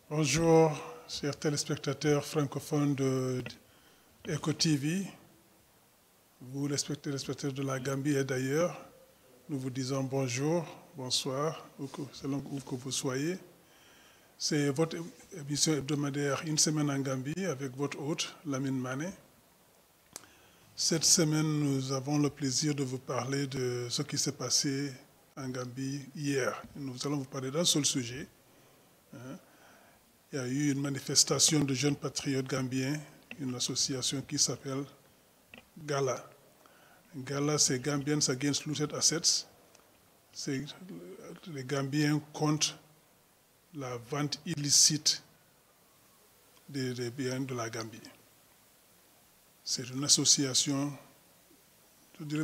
Bonjour, chers téléspectateurs francophones de Eco TV. Vous, les téléspectateurs de la Gambie et d'ailleurs, nous vous disons bonjour, bonsoir, selon où que vous soyez. C'est votre émission hebdomadaire Une semaine en Gambie avec votre hôte, Lamine Mané. Cette semaine, nous avons le plaisir de vous parler de ce qui s'est passé en Gambie hier. Nous allons vous parler d'un seul sujet. Il y a eu une manifestation de jeunes patriotes gambiens, une association qui s'appelle GALA. GALA, c'est Gambians Against Looted Assets. Les Gambiens contre la vente illicite des biens de la Gambie. C'est une association, je dirais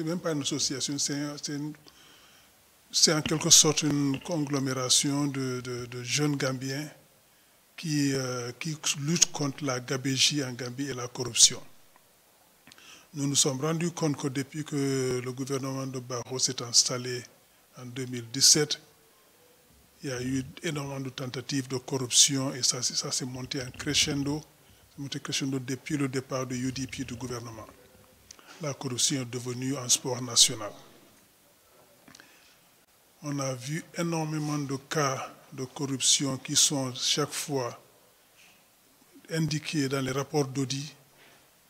même pas une association, c'est en quelque sorte une conglomération de jeunes Gambiens qui luttent contre la gabégie en Gambie et la corruption. Nous nous sommes rendus compte que depuis que le gouvernement de Barrow s'est installé en 2017, il y a eu énormément de tentatives de corruption et ça s'est monté en crescendo. Depuis le départ de UDP du gouvernement. La corruption est devenue un sport national. On a vu énormément de cas de corruption qui sont chaque fois indiqués dans les rapports d'audit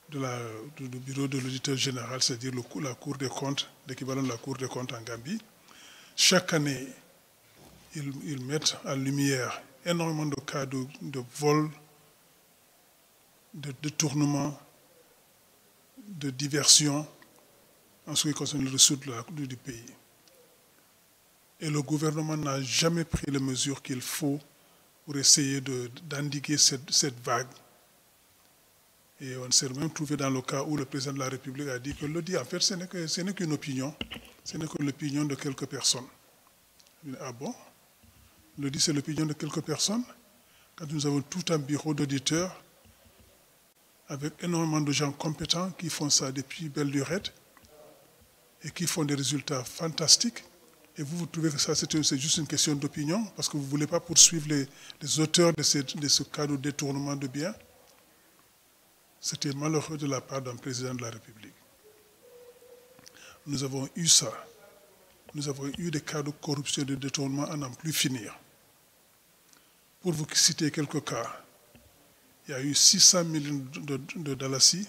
du bureau de l'auditeur général, c'est-à-dire la Cour des comptes, l'équivalent de la Cour des comptes en Gambie. Chaque année, ils mettent en lumière énormément de cas de vol, de détournement, de diversion en ce qui concerne les ressources du pays. Et le gouvernement n'a jamais pris les mesures qu'il faut pour essayer d'endiguer cette vague. Et on s'est même trouvé dans le cas où le président de la République a dit que l'audit, en fait, ce n'est qu'une opinion, ce n'est que l'opinion de quelques personnes. Ah bon? L'audit, c'est l'opinion de quelques personnes? Quand nous avons tout un bureau d'auditeurs, avec énormément de gens compétents qui font ça depuis belle lurette et qui font des résultats fantastiques. Et vous trouvez que ça, c'est juste une question d'opinion parce que vous ne voulez pas poursuivre les auteurs de ce cas de détournement de biens. C'était malheureux de la part d'un président de la République. Nous avons eu ça. Nous avons eu des cas de corruption et de détournement à n'en plus finir. Pour vous citer quelques cas, il y a eu 600 millions de Dalasi,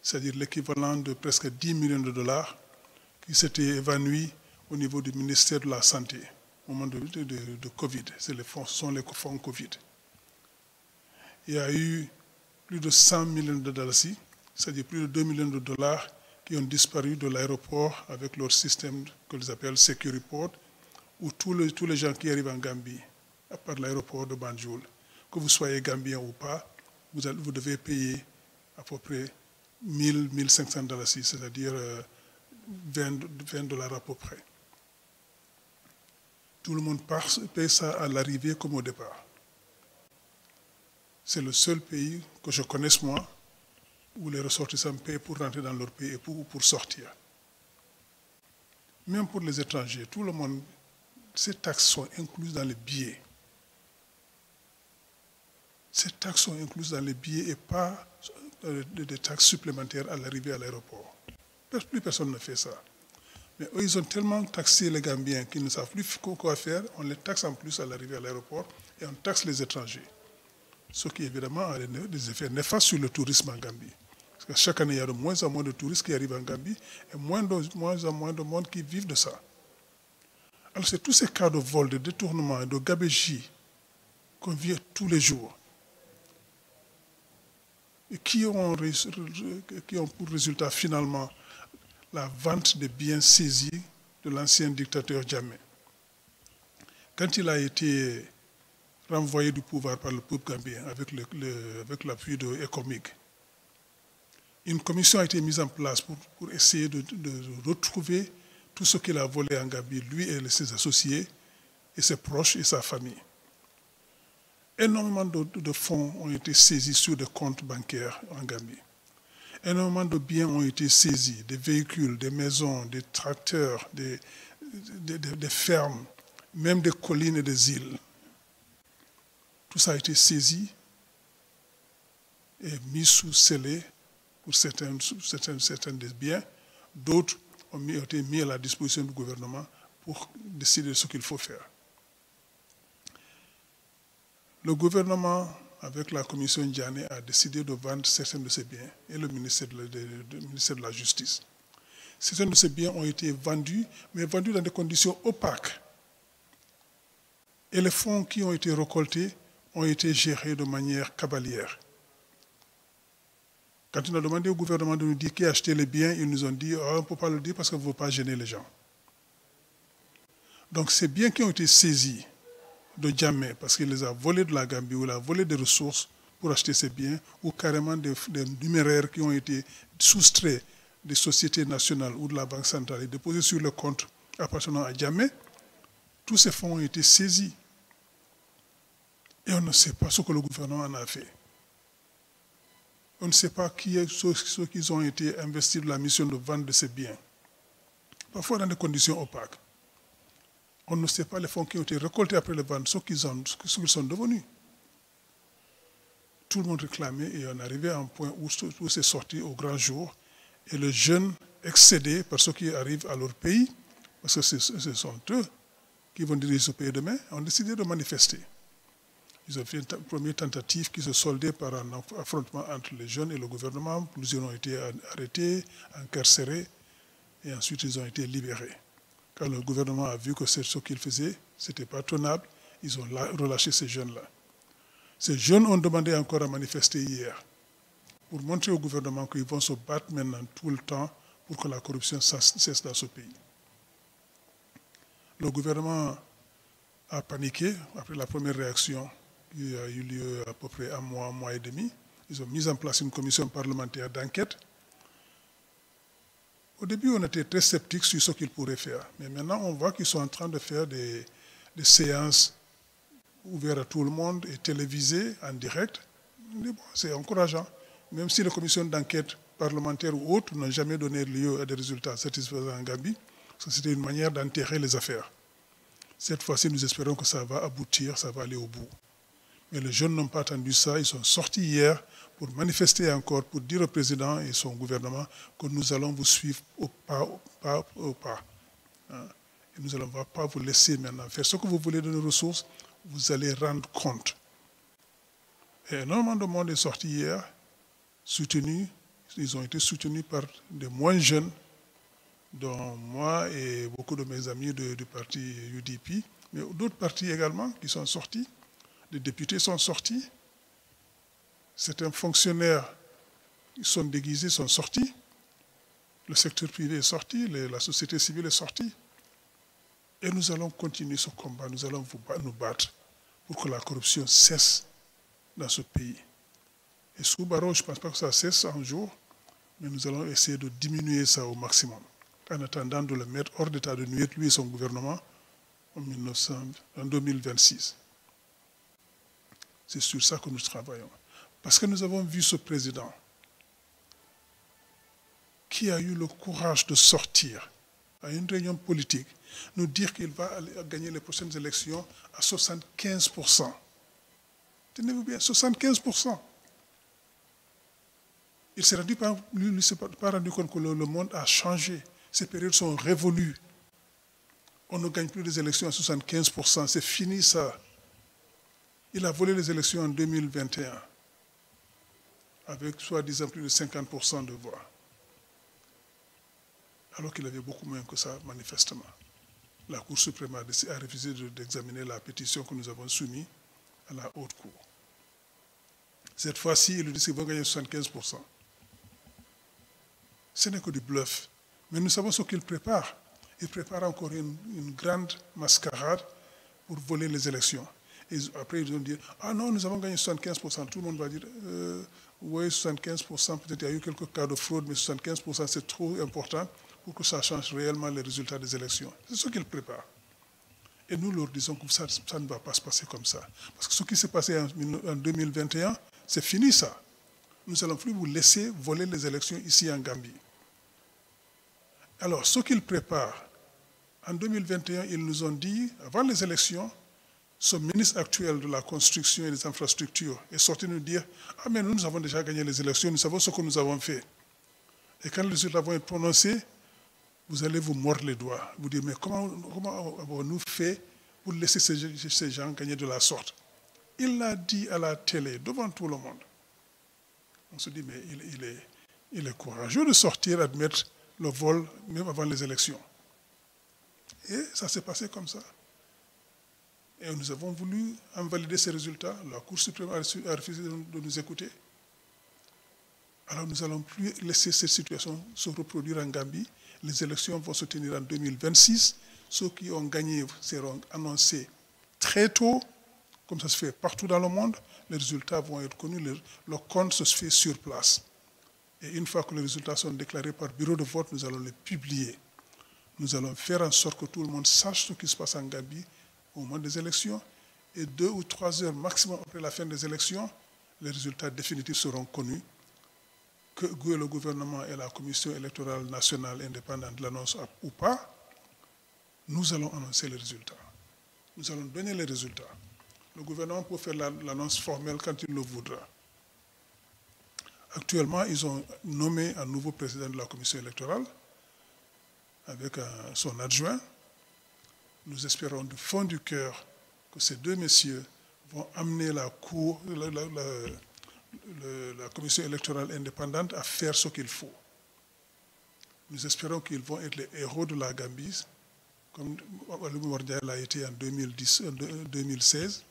c'est-à-dire l'équivalent de presque 10 millions de dollars, qui s'étaient évanouis au niveau du ministère de la Santé au moment de Covid. Ce sont les fonds Covid. Il y a eu plus de 100 millions de Dalasi, c'est-à-dire plus de 2 millions de dollars qui ont disparu de l'aéroport avec leur système qu'ils appellent Securiport, où tous les gens qui arrivent en Gambie, à part l'aéroport de Banjul, que vous soyez Gambien ou pas, vous devez payer à peu près 1500 dollars, c'est-à-dire 20 dollars à peu près. Tout le monde paye ça à l'arrivée comme au départ. C'est le seul pays que je connaisse, moi, où les ressortissants payent pour rentrer dans leur pays et pour sortir. Même pour les étrangers, tout le monde, ces taxes sont incluses dans les billets. Ces taxes sont incluses dans les billets et pas des taxes supplémentaires à l'arrivée à l'aéroport. Plus personne ne fait ça. Mais eux, ils ont tellement taxé les Gambiens qu'ils ne savent plus quoi faire. On les taxe en plus à l'arrivée à l'aéroport et on taxe les étrangers. Ce qui, évidemment, a des effets néfastes sur le tourisme en Gambie. Parce que chaque année, il y a de moins en moins de touristes qui arrivent en Gambie et moins en moins de monde qui vivent de ça. Alors, c'est tous ces cas de vol, de détournement et de gabégie qu'on vit tous les jours. Et qui ont pour résultat finalement la vente des biens saisis de l'ancien dictateur Jammeh. Quand il a été renvoyé du pouvoir par le peuple gambien avec l'appui de ECOMIG, une commission a été mise en place pour essayer de retrouver tout ce qu'il a volé en Gambie, lui et ses associés, et ses proches et sa famille. Énormément de fonds ont été saisis sur des comptes bancaires en Gambie. Énormément de biens ont été saisis, des véhicules, des maisons, des tracteurs, des fermes, même des collines et des îles. Tout ça a été saisi et mis sous scellé pour certains des biens. D'autres ont été mis à la disposition du gouvernement pour décider de ce qu'il faut faire. Le gouvernement, avec la commission Ndiané, a décidé de vendre certains de ces biens et le ministère de la Justice. Certains de ces biens ont été vendus, mais vendus dans des conditions opaques. Et les fonds qui ont été récoltés ont été gérés de manière cavalière. Quand on a demandé au gouvernement de nous dire qui a acheté les biens, ils nous ont dit on ne peut pas le dire parce qu'on ne veut pas gêner les gens. Donc ces biens qui ont été saisis de Djamé, parce qu'il les a volés de la Gambie, ou il a volé des ressources pour acheter ces biens, ou carrément des numéraires qui ont été soustraits des sociétés nationales ou de la Banque centrale et déposés sur le compte appartenant à Djamé, tous ces fonds ont été saisis. Et on ne sait pas ce que le gouvernement en a fait. On ne sait pas ceux qui ont été investis de la mission de vente de ces biens. Parfois dans des conditions opaques. On ne sait pas les fonds qui ont été récoltés après les ventes, ce qu'ils sont devenus. Tout le monde réclamait et on arrivait à un point où c'est sorti au grand jour. Et les jeunes, excédés par ceux qui arrivent à leur pays, parce que ce sont eux qui vont diriger ce pays demain, ont décidé de manifester. Ils ont fait une première tentative qui se soldait par un affrontement entre les jeunes et le gouvernement. Plusieurs ont été arrêtés, incarcérés, et ensuite ils ont été libérés. Quand le gouvernement a vu que c'est ce qu'ils faisaient, ce n'était pas tenable, ils ont relâché ces jeunes-là. Ces jeunes ont demandé encore à manifester hier pour montrer au gouvernement qu'ils vont se battre maintenant tout le temps pour que la corruption cesse dans ce pays. Le gouvernement a paniqué après la première réaction qui a eu lieu à peu près un mois et demi. Ils ont mis en place une commission parlementaire d'enquête. Au début, on était très sceptiques sur ce qu'ils pourraient faire. Mais maintenant, on voit qu'ils sont en train de faire des séances ouvertes à tout le monde et télévisées en direct. Bon, c'est encourageant. Même si les commissions d'enquête parlementaires ou autres n'ont jamais donné lieu à des résultats satisfaisants en Gambie, parce que c'était une manière d'enterrer les affaires. Cette fois-ci, nous espérons que ça va aboutir, ça va aller au bout. Mais les jeunes n'ont pas attendu ça. Ils sont sortis hier pour manifester encore, pour dire au président et son gouvernement que nous allons vous suivre au pas. Et nous ne allons pas vous laisser maintenant faire ce que vous voulez de nos ressources. Vous allez rendre compte. Et énormément de monde est sorti hier, soutenu. Ils ont été soutenus par des moins jeunes, dont moi et beaucoup de mes amis du parti UDP, mais d'autres partis également qui sont sortis. Les députés sont sortis. Certains fonctionnaires qui sont déguisés sont sortis. Le secteur privé est sorti, la société civile est sortie. Et nous allons continuer ce combat, nous allons nous battre pour que la corruption cesse dans ce pays. Et sous Barrow, je ne pense pas que ça cesse un jour, mais nous allons essayer de diminuer ça au maximum, en attendant de le mettre hors d'état de nuire, lui et son gouvernement, en 2026. C'est sur ça que nous travaillons. Parce que nous avons vu ce président qui a eu le courage de sortir à une réunion politique, nous dire qu'il va gagner les prochaines élections à 75%. Tenez-vous bien, 75%. Il ne s'est pas rendu compte que le monde a changé. Ces périodes sont révolues. On ne gagne plus les élections à 75%. C'est fini ça. Il a volé les élections en 2021 avec soi-disant plus de 50% de voix. Alors qu'il avait beaucoup moins que ça, manifestement. La Cour suprême a refusé d'examiner la pétition que nous avons soumise à la Haute Cour. Cette fois-ci, il dit qu'ils vont gagner 75%. Ce n'est que du bluff. Mais nous savons ce qu'il prépare. Il prépare encore une grande mascarade pour voler les élections. Et après, ils vont dire, ah non, nous avons gagné 75%. Tout le monde va dire, oui, 75%, peut-être il y a eu quelques cas de fraude, mais 75%, c'est trop important pour que ça change réellement les résultats des élections. C'est ce qu'ils préparent. Et nous leur disons que ça ne va pas se passer comme ça. Parce que ce qui s'est passé en 2021, c'est fini ça. Nous n'allons plus vous laisser voler les élections ici en Gambie. Alors, ce qu'ils préparent, en 2021, ils nous ont dit, avant les élections, ce ministre actuel de la construction et des infrastructures est sorti nous dire « Ah mais nous avons déjà gagné les élections, nous savons ce que nous avons fait. » Et quand les résultats vont être prononcés, vous allez vous mordre les doigts. Vous dire « Mais comment avons-nous fait pour laisser ces gens gagner de la sorte ?» Il l'a dit à la télé, devant tout le monde. On se dit, mais il est courageux de sortir, admettre le vol, même avant les élections. Et ça s'est passé comme ça. Et nous avons voulu invalider ces résultats. La Cour suprême a refusé de nous écouter. Alors nous n'allons plus laisser cette situation se reproduire en Gambie. Les élections vont se tenir en 2026. Ceux qui ont gagné seront annoncés très tôt, comme ça se fait partout dans le monde. Les résultats vont être connus, le compte se fait sur place. Et une fois que les résultats sont déclarés par bureau de vote, nous allons les publier. Nous allons faire en sorte que tout le monde sache ce qui se passe en Gambie au moment des élections. Et 2 ou 3 heures maximum après la fin des élections, les résultats définitifs seront connus. Que le gouvernement et la Commission électorale nationale indépendante l'annoncent ou pas, nous allons annoncer les résultats. Nous allons donner les résultats. Le gouvernement peut faire l'annonce formelle quand il le voudra. Actuellement, ils ont nommé un nouveau président de la commission électorale avec son adjoint. Nous espérons du fond du cœur que ces 2 messieurs vont amener la commission électorale indépendante à faire ce qu'il faut. Nous espérons qu'ils vont être les héros de la Gambie, comme Alioune Mordial l'a été en 2016.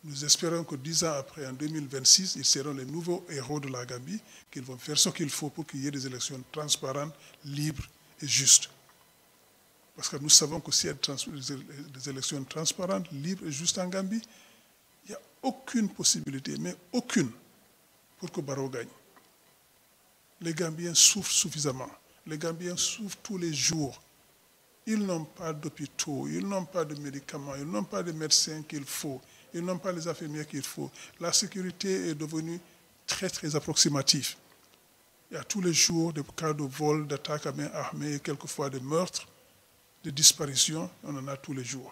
Nous espérons que 10 ans après, en 2026, ils seront les nouveaux héros de la Gambie, qu'ils vont faire ce qu'il faut pour qu'il y ait des élections transparentes, libres et justes. Parce que nous savons que s'il y a des élections transparentes, libres et justes en Gambie, il n'y a aucune possibilité, mais aucune, pour que Barrow gagne. Les Gambiens souffrent suffisamment. Les Gambiens souffrent tous les jours. Ils n'ont pas d'hôpitaux, ils n'ont pas de médicaments, ils n'ont pas de médecins qu'il faut. Ils n'ont pas les infirmières qu'il faut. La sécurité est devenue très, très approximative. Il y a tous les jours des cas de vol, d'attaques à main armée, et quelquefois de meurtres, de disparitions. On en a tous les jours.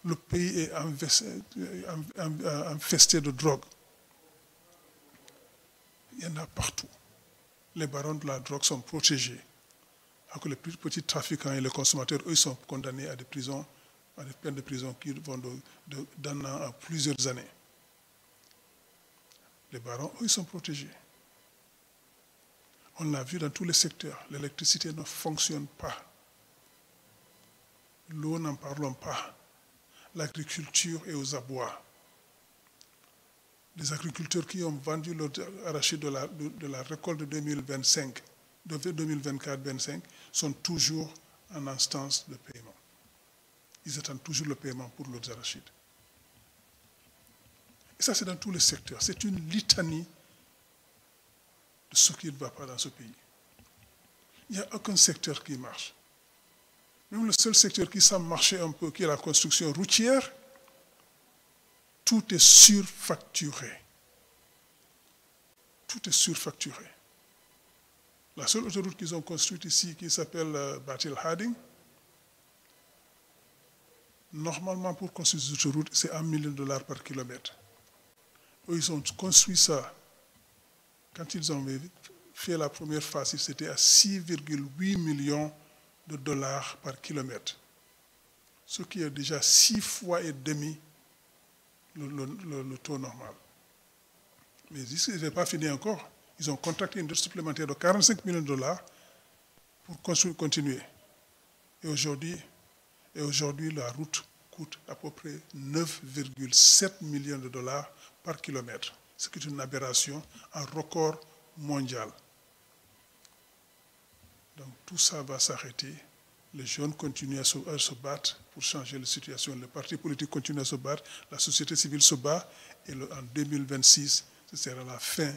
Le pays est infesté de drogue. Il y en a partout. Les barons de la drogue sont protégés. Alors que les plus petits trafiquants et les consommateurs, eux, sont condamnés à des prisons, à des peines de prison qui vont d'un an à plusieurs années. Les barons, eux, ils sont protégés. On l'a vu dans tous les secteurs. L'électricité ne fonctionne pas. L'eau, n'en parlons pas. L'agriculture est aux abois. Les agriculteurs qui ont vendu leur arachide de la récolte de 2025, de 2024-25, sont toujours en instance de paiement. Ils attendent toujours le paiement pour leurs arachides. Et ça, c'est dans tous les secteurs. C'est une litanie de ce qui ne va pas dans ce pays. Il n'y a aucun secteur qui marche. Même le seul secteur qui semble marcher un peu, qui est la construction routière, tout est surfacturé. Tout est surfacturé. La seule autoroute qu'ils ont construite ici, qui s'appelle Batil Harding, normalement, pour construire cette autoroute, c'est $1 million par kilomètre. Eux, ils ont construit ça. Quand ils ont fait la première phase, c'était à 6,8 millions de dollars par kilomètre. Ce qui est déjà 6 fois et demi le taux normal. Mais ils n'ont pas fini encore. Ils ont contracté une dette supplémentaire de 45 millions de dollars pour continuer. Et aujourd'hui, la route coûte à peu près 9,7 millions de dollars par kilomètre, ce qui est une aberration, un record mondial. Donc tout ça va s'arrêter. Les jeunes continuent à se battre pour changer la situation. Les partis politiques continuent à se battre. La société civile se bat. Et en 2026, ce sera la fin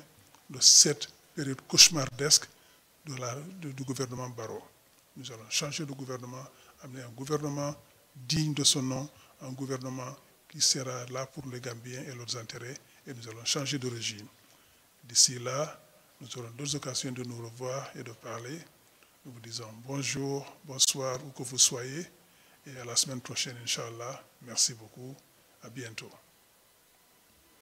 de cette période cauchemardesque du gouvernement Barrow. Nous allons changer de gouvernement, amener un gouvernement digne de son nom, un gouvernement qui sera là pour les Gambiens et leurs intérêts, et nous allons changer de régime. D'ici là, nous aurons d'autres occasions de nous revoir et de parler. Nous vous disons bonjour, bonsoir, où que vous soyez, et à la semaine prochaine, Inch'Allah. Merci beaucoup. À bientôt.